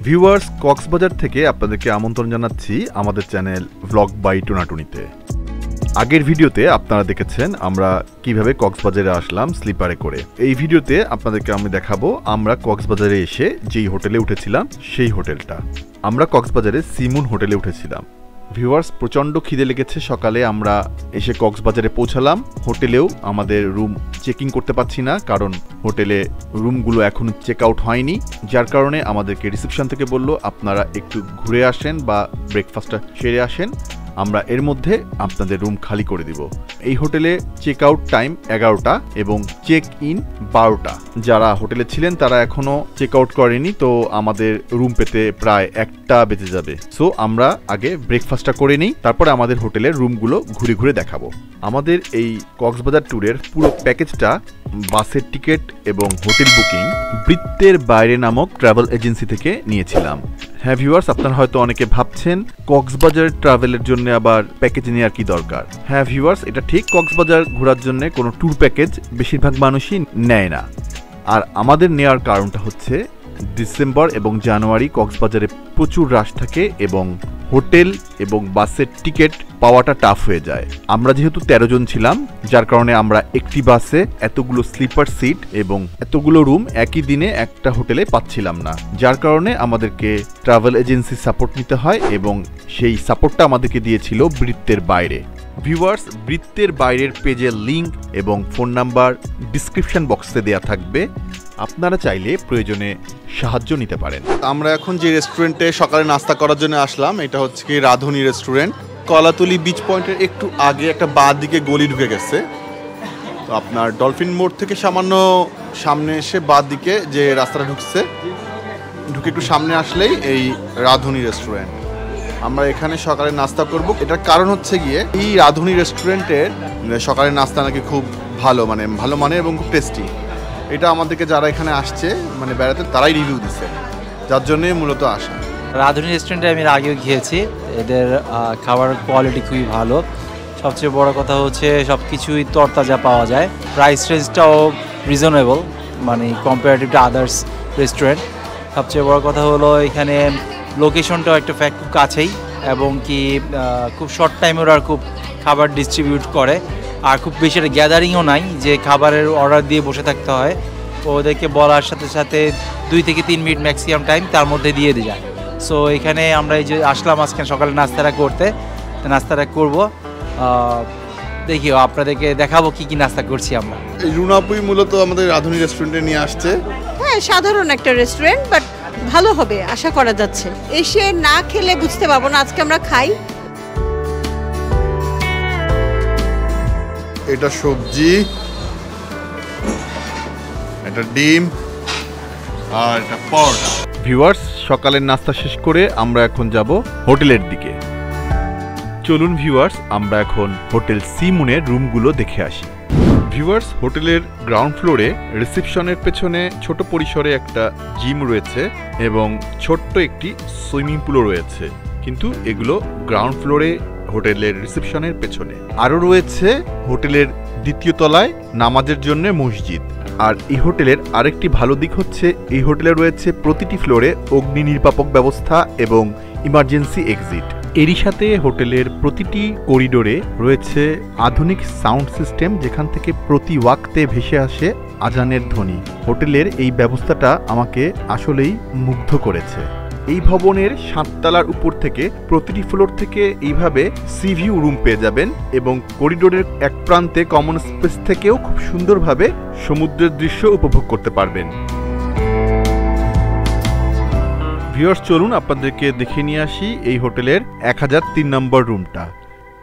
Viewers, Cox's Bazar থেকে আপনাদেরকে আমন্ত্রণ জানাচ্ছি আমাদের চ্যানেল ভ্লগ বাই টোনাটুনিতে। আগের ভিডিওতে আপনারা দেখেছেন আমরা কিভাবে কক্সবাজারে আসলাম স্লিপারে করে। এই ভিডিওতে আপনাদেরকে আমি দেখাবো আমরা কক্সবাজারে এসে যেই হোটেলে উঠেছিলাম সেই হোটেলটা। আমরা কক্সবাজারে সিমুন হোটেলে উঠেছিলাম। ভিউয়ার্স, প্রচণ্ড খিদে লেগেছে। সকালে আমরা এসে কক্সবাজারে পৌঁছালাম। হোটেলেও আমাদের রুম চেকিং করতে পারছি না, কারণ হোটেলে রুমগুলো এখনও চেক আউট হয়নি, যার কারণে আমাদেরকে রিসেপশন থেকে বলল আপনারা একটু ঘুরে আসেন বা ব্রেকফাস্টটা সেরে আসেন, আমরা এর মধ্যে আপনাদের রুম খালি করে দিব। এই হোটেলে চেক আউট টাইম 11টা এবং চেক ইন 12টা। যারা হোটেলে ছিলেন তারা এখনো চেক আউট করেনি, তো আমাদের রুম পেতে প্রায় 1টা বেজে যাবে। সো আমরা আগে ব্রেকফাস্টটা করে নিই, তারপরে আমাদের হোটেলের রুমগুলো ঘুরে ঘুরে দেখাবো। আমাদের এই কক্সবাজার ট্যুরের পুরো প্যাকেজটা বাসের টিকিট এবং হোটেল বুকিং বৃত্তের বাইরে নামক ট্রাভেল এজেন্সি থেকে নিয়েছিলাম। হ্যাঁ ভিউয়ার্স, আপনারা হয়তো অনেকে ভাবছেন কক্সবাজার ট্রাভেলের জন্য আবার প্যাকেজ নেওয়ার কি দরকার। হ্যাঁ ভিউয়ার্স, এটা ঠিক, কক্সবাজার ঘোরার জন্য কোনো ট্যুর প্যাকেজ বেশিরভাগ মানুষই নেয় না। আর আমাদের নেওয়ার কারণটা হচ্ছে ডিসেম্বর এবং জানুয়ারি কক্সবাজারে প্রচুর রাশ থাকে এবং হোটেল এবং বাসের টিকিট পাওয়াটা টাফ হয়ে যায়। আমরা যেহেতু 13 জন ছিলাম, যার কারণে আমরা একটি বাসে এতগুলো স্লিপার সিট এবং এতগুলো রুম একই দিনে একটা হোটেলে পাচ্ছিলাম না, যার কারণে আমাদেরকে ট্রাভেল এজেন্সি সাপোর্ট নিতে হয় এবং সেই সাপোর্টটা আমাদেরকে দিয়েছিল বৃত্তের বাইরে। ভিউয়ার্স, বৃত্তের বাইরের পেজের লিঙ্ক এবং ফোন নাম্বার ডিসক্রিপশন বক্সে দেওয়া থাকবে, আপনারা চাইলে প্রয়োজনে সাহায্য নিতে পারেন। আমরা এখন যে রেস্টুরেন্টে সকালে নাস্তা করার জন্য আসলাম, এটা হচ্ছে কি রাধুনী রেস্টুরেন্ট। কলাতলি বিচ পয়েন্টের একটু আগে একটা বাঁ দিকে গলি ঢুকে গেছে। তো আপনার ডলফিন মোড় থেকে সামান্য সামনে এসে বাঁ দিকে যে রাস্তাটা ঢুকে একটু সামনে আসলেই এই রাধুনী রেস্টুরেন্ট। আমরা এখানে সকালে নাস্তা করব। এটার কারণ হচ্ছে গিয়ে এই রাধুনী রেস্টুরেন্টের সকালের নাস্তা নাকি খুব ভালো মানে এবং খুব টেস্টি। এটা আমাদেরকে যারা এখানে আসছে বেড়াতে তারাই রিভিউ দিচ্ছে, যার জন্যই মূলত আসা। রাধুনী রেস্টুরেন্টে আমি আগেও গিয়েছি, এদের খাবার কোয়ালিটি খুবই ভালো। সবচেয়ে বড় কথা হচ্ছে সব কিছুই তরতাজা পাওয়া যায়, প্রাইস রেঞ্জটাও reasonable comparative to others restaurant. সবচেয়ে বড় কথা হলো এখানে লোকেশনটাও একটা ফ্যাক্ট খুব কাছেই, এবং কি খুব শর্ট টাইমে ওরা খুব খাবার ডিস্ট্রিবিউট করে, আর খুব বেশি একটা গ্যাদারিংও নাই যে খাবারের অর্ডার দিয়ে বসে থাকতে হয়। ওদেরকে বলার সাথে সাথে 2 থেকে 3 মিনিট ম্যাক্সিমাম টাইম তার মধ্যে দিয়ে যায়। সো এখানে আমরা এই যে আসলাম আজকে সকালে নাস্তাটা করব, দেখি আপনাদেরকে দেখাবো কি কি নাস্তা করছি আমরা। রুনাপুই মূলত আমাদের রাধুনী রেস্টুরেন্টে নিয়ে আসছে। হ্যাঁ, সাধারণ একটা রেস্টুরেন্ট, বাট ভালো হবে আশা করা যাচ্ছে। এসে না খেলে বুঝতে পারবো না, আজকে আমরা খাই। এটা সবজি, এটা ডিম আর এটা পরোটা। ভিউয়ার্স, সকালের নাস্তা শেষ করে আমরা এখন যাব হোটেলের দিকে। চলুন ভিউয়ার্স, আমরা এখন হোটেল সিমুনের রুমগুলো দেখে আসি। ভিউয়ার্স, হোটেলের গ্রাউন্ড ফ্লোরে রিসেপশনের পেছনে ছোট পরিসরে একটা জিম রয়েছে এবং ছোট্ট একটি সুইমিং পুলও রয়েছে, কিন্তু এগুলো গ্রাউন্ড ফ্লোরে হোটেলের রিসেপশনের পেছনে। আরও রয়েছে হোটেলের 2য় তলায় নামাজের জন্য মসজিদ। আর এই হোটেলের আরেকটি ভালো দিক হচ্ছে এই হোটেলে রয়েছে প্রতিটি ফ্লোরে অগ্নি নির্বাপক ব্যবস্থা এবং ইমার্জেন্সি এক্সিট। এরই সাথে হোটেলের প্রতিটি করিডোরে রয়েছে আধুনিক সাউন্ড সিস্টেম, যেখান থেকে প্রতি ওয়াক্তে ভেসে আসে আজানের ধ্বনি। হোটেলের এই ব্যবস্থাটা আমাকে আসলেই মুগ্ধ করেছে। এই ভবনের 7 তলার উপর থেকে প্রতিটি ফ্লোর থেকে এইভাবে সি ভিউ রুম পেয়ে যাবেন এবং করিডোরের এক প্রান্তে কমন স্পেস থেকেও খুব সুন্দরভাবে সমুদ্রের দৃশ্য উপভোগ করতে পারবেন। ভিউয়ার্স, চলুন আপনাদেরকে দেখে নিয়ে আসি এই হোটেলের 1003 নম্বর রুমটা।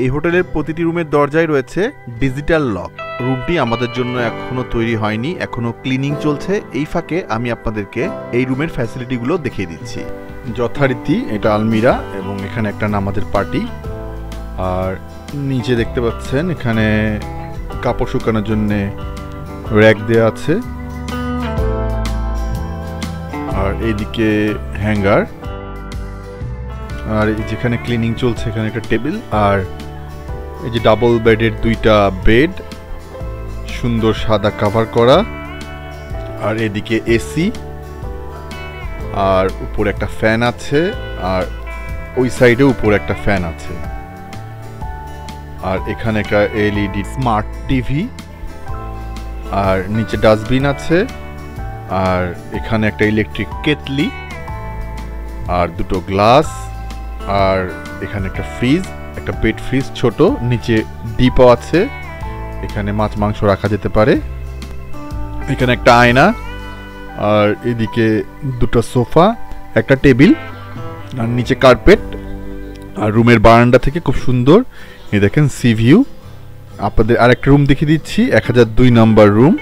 এই হোটেলের প্রতিটি রুমের দরজায় রয়েছে ডিজিটাল লক। রুমটি আমাদের জন্য এখনো তৈরি হয়নি, এখনো ক্লিনিং চলছে। এই ফাঁকে আমি আপনাদেরকে এই রুমের ফ্যাসিলিটিগুলো দেখিয়ে দিচ্ছি। যথারীতি এটা আলমিরা এবং এখানে একটা নামাজের পার্টি, আর নিচে দেখতে পাচ্ছেন এখানে কাপড় শুকানোর জন্য র্যাক দেওয়া আছে, আর এইদিকে হ্যাঙ্গার, আর যেখানে ক্লিনিং চলছে এখানে একটা টেবিল, আর এই যে ডাবল বেডের 2টা বেড সুন্দর সাদা কভার করা, আর এদিকে এসি, আর উপরে একটা ফ্যান আছে, আর ওই সাইডে উপরে একটা ফ্যান আছে। আর এখানে একটা এলইডি স্মার্ট টিভি, আর নিচে ডাস্টবিন আছে, আর এখানে একটা ইলেকট্রিক কেটলি, আর দুটো গ্লাস, আর এখানে একটা ফ্রিজ, একটা বেড ফ্রিজ ছোট, নিচে ডিপও আছে, এখানে মাছ মাংস রাখা যেতে পারে। এখানে একটা আয়না, আর এদিকে দুটো সোফা, একটা টেবিল, আর নিচে কার্পেট। আর রুমের বারান্দা থেকে খুব সুন্দর এই দেখেন সি ভিউ। আপনাদের আরেকটা রুম দেখিয়ে দিচ্ছি, 1002 নম্বর রুম।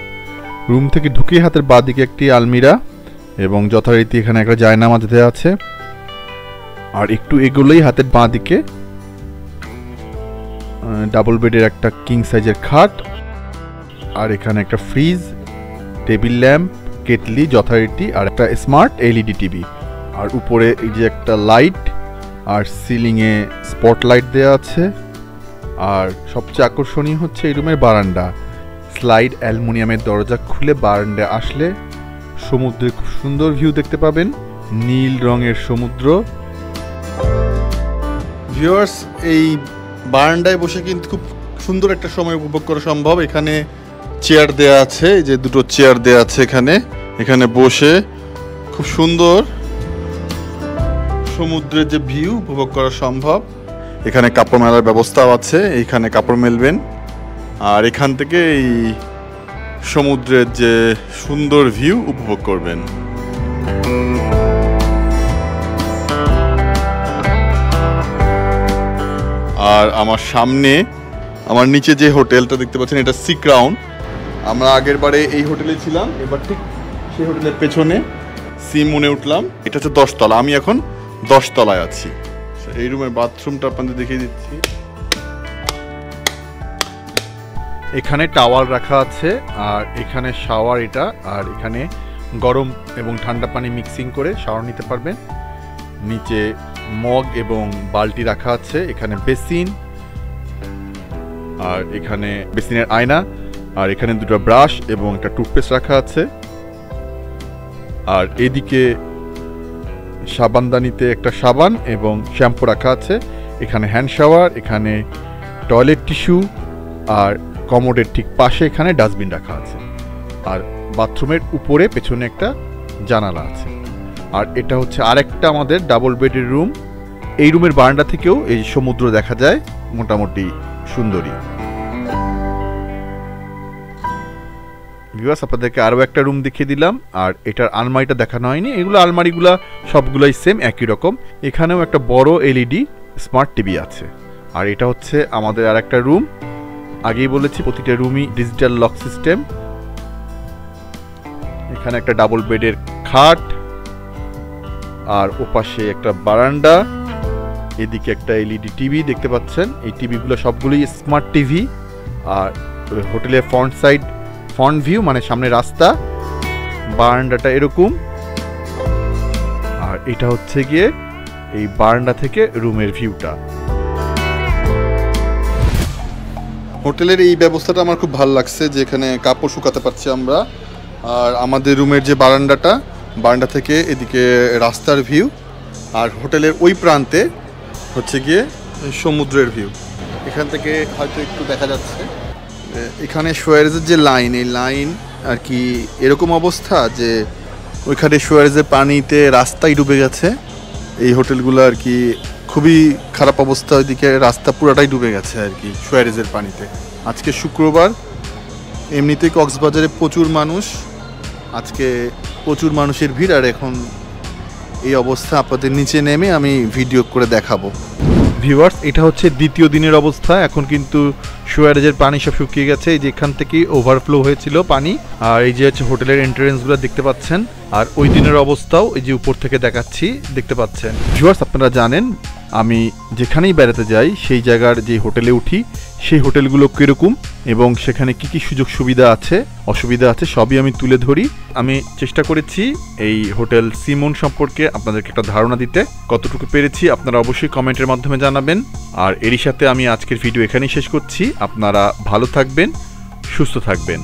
রুম থেকে ঢুকে হাতের বাঁ দিকে একটি আলমিরা এবং যথারীতি এখানে একটা জায়নামাজ দেওয়া আছে। আর একটু এগুলোই হাতের বাঁ দিকে ডাবল বেডের একটা কিং সাইজের খাট, আর এখানে একটা ফ্রিজ, টেবিল ল্যাম্প, কেটলি যথারীতি, আর একটা স্মার্ট এলইডি টিভি। আর উপরে এই যে একটা লাইট, আর সিলিংয়ে স্পটলাইট দেওয়া আছে। আর সবচেয়ে আকর্ষণীয় হচ্ছে এই রুমের বারান্দা। স্লাইড অ্যালুমিনিয়ামের দরজা খুলে বারান্দায় আসলে সমুদ্রের খুব সুন্দর ভিউ দেখতে পাবেন, নীল রঙের সমুদ্র। ভিউয়ার্স, এই বারান্দায় বসে কিন্তু খুব সুন্দর একটা সময় উপভোগ করা সম্ভব। এখানে চেয়ার দেয়া আছে, এই যে দুটো চেয়ার দেয়া আছে এখানে বসে খুব সুন্দর সমুদ্রের যে ভিউ উপভোগ করা সম্ভব। এখানে কাপড় মেলার ব্যবস্থাও আছে, এইখানে কাপড় মেলবেন, আর এখান থেকে এই সমুদ্রের যে সুন্দর ভিউ উপভোগ করবেন। আর আমার সামনে, আমার নিচে যে হোটেলটা দেখতে পাচ্ছেন, এটা সি ক্রাউন। আমরা আগের বারে এই হোটেলে ছিলাম, এবার ঠিক সেই হোটেলের পেছনে সি মুনে উঠলাম। এটা হচ্ছে 10 তলা, আমি এখন 10 তলায় আছি। এই রুমের বাথরুমটা আপনাদের দেখিয়ে দিচ্ছি। এখানে টাওয়াল রাখা আছে, আর এখানে শাওয়ার এটা, আর এখানে গরম এবং ঠান্ডা পানি মিক্সিং করে শাওয়ার নিতে পারবেন। নিচে মগ এবং বালতি রাখা আছে, এখানে বেসিন, আর এখানে বেসিনের আয়না, আর এখানে দুটো ব্রাশ এবং একটা টুথপেস্ট রাখা আছে। আর এদিকে সাবানদানিতে একটা সাবান এবং শ্যাম্পু রাখা আছে। এখানে হ্যান্ড শাওয়ার, এখানে টয়লেট টিস্যু, আর কমোডের ঠিক পাশে এখানে ডাস্টবিন রাখা আছে। আর বাথরুমের উপরে পেছনে একটা জানালা আছে। আর এটা হচ্ছে আরেকটা আমাদের ডাবল বেডের রুম। এই রুমের বারান্দা থেকেও এই সমুদ্র দেখা যায়, মোটামুটি সুন্দরী। ভিউয়ার্স, আপনাদেরকে আরও একটা রুম দেখিয়ে দিলাম, আর এটার আলমারিটা দেখানো হয়নি। এগুলো আলমারিগুলো সবগুলোই সেম, একই রকম। এখানেও একটা বড় এলইডি স্মার্ট টিভি আছে। আর এটা হচ্ছে আমাদের আর একটা রুম। আগেই বলেছি প্রতিটা রুমই ডিজিটাল লক সিস্টেম। এখানে একটা ডাবল বেডের খাট, আর ওপাশে একটা বারান্দা, এদিকে একটা এলইডি টিভি দেখতে পাচ্ছেন। এই টিভিগুলো সবগুলোই স্মার্ট টিভি। আর হোটেলের ফ্রন্ট সাইড ফ্রন্ট ভিউ, মানে সামনে রাস্তা, বারান্দাটা এরকম। আর এটা হচ্ছে গিয়ে এই বারান্দা থেকে রুমের ভিউটা। হোটেলের এই ব্যবস্থাটা আমার খুব ভালো লাগছে, যে এখানে কাপড় শুকাতে পারছি আমরা। আর আমাদের রুমের যে বারান্দা থেকে এদিকে রাস্তার ভিউ, আর হোটেলের ওই প্রান্তে হচ্ছে গিয়ে সমুদ্রের ভিউ। এখান থেকে হয়তো একটু দেখা যাচ্ছে এখানে সুয়ারেজের যে লাইন, এই লাইন আর কি এরকম অবস্থা যে ওইখানে সুয়ারেজের পানিতে রাস্তাই ডুবে গেছে। এই হোটেলগুলো আর কি খুবই খারাপ অবস্থা, ওইদিকে রাস্তা পুরাটাই ডুবে গেছে আর কি সুয়ারেজের পানিতে। আজকে শুক্রবার, এমনিতেই কক্সবাজারে প্রচুর মানুষ, আজকে প্রচুর মানুষের ভিড়। আর এখন এই অবস্থা আপনাদের নিচে নেমে আমি ভিডিও করে দেখাবো। ভিউয়ার্স, এটা হচ্ছে দ্বিতীয় দিনের অবস্থা। এখন কিন্তু সুয়ারেজের পানি সব শুকিয়ে গেছে, এই যে এখান থেকেই ওভারফ্লো হয়েছিল পানি। আর এই যে হচ্ছে হোটেলের এন্ট্রান্সগুলো দেখতে পাচ্ছেন। আর ওই দিনের অবস্থাও এই যে উপর থেকে দেখাচ্ছি, দেখতে পাচ্ছেন। ভিউয়ার্স, আপনারা জানেন আমি যেখানেই বেড়াতে যাই সেই জায়গার যে হোটেলে উঠি, সেই হোটেলগুলো কীরকম এবং সেখানে কি কি সুযোগ সুবিধা আছে, অসুবিধা আছে, সবই আমি তুলে ধরি। আমি চেষ্টা করেছি এই হোটেল সি মুন সম্পর্কে আপনাদেরকে একটা ধারণা দিতে। কতটুকু পেরেছি আপনারা অবশ্যই কমেন্টের মাধ্যমে জানাবেন। আর এরই সাথে আমি আজকের ভিডিও এখানেই শেষ করছি। আপনারা ভালো থাকবেন, সুস্থ থাকবেন।